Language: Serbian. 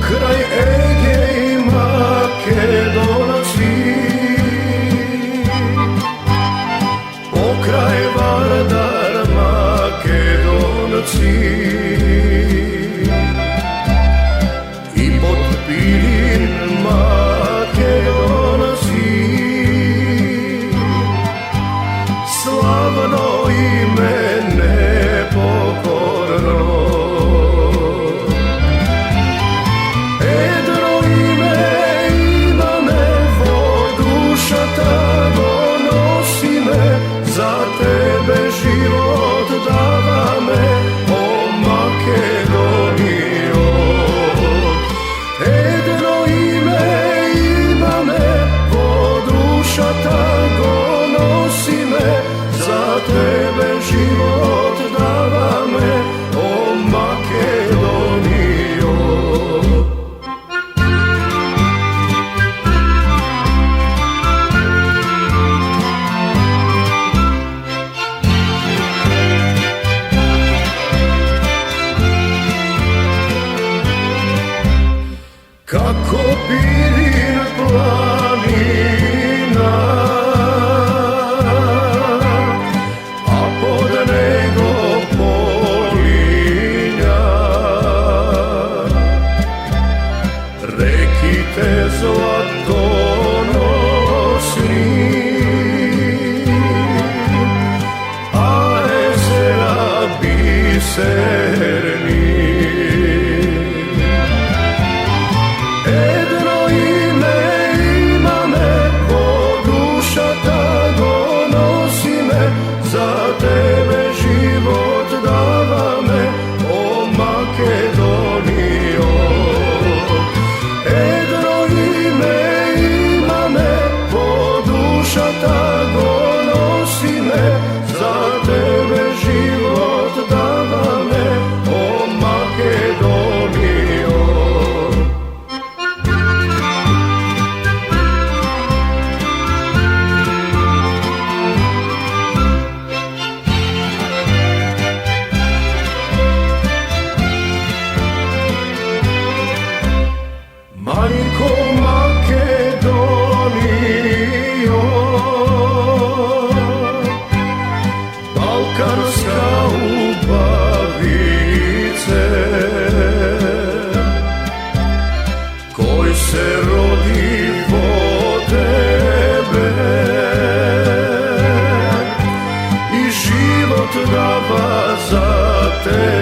Pokraj Ege i Makedonaci, pokraj Vardar Makedonci, i pod Pirin Makedonci, slavno ime nepokorno. Za tebe život dava me, o Makedonijo. Jedno ime ima me, po duša tako nosi me, za tebe život dava me, o Makedonijo. Kako Pirin planina, a pod nego polinja, rekite zlatonosni, a jezera biserni. Jedno ime ima me, po duša tako nosi me, za tebe život dava me, o Makedonijo. Jedno ime ima me, po duša tako nosi me, za tebe život dava me, o Makedonijo. Majko Makedonijo, balkanska ubavice, koji se rodi po tebe i život dava za tebe.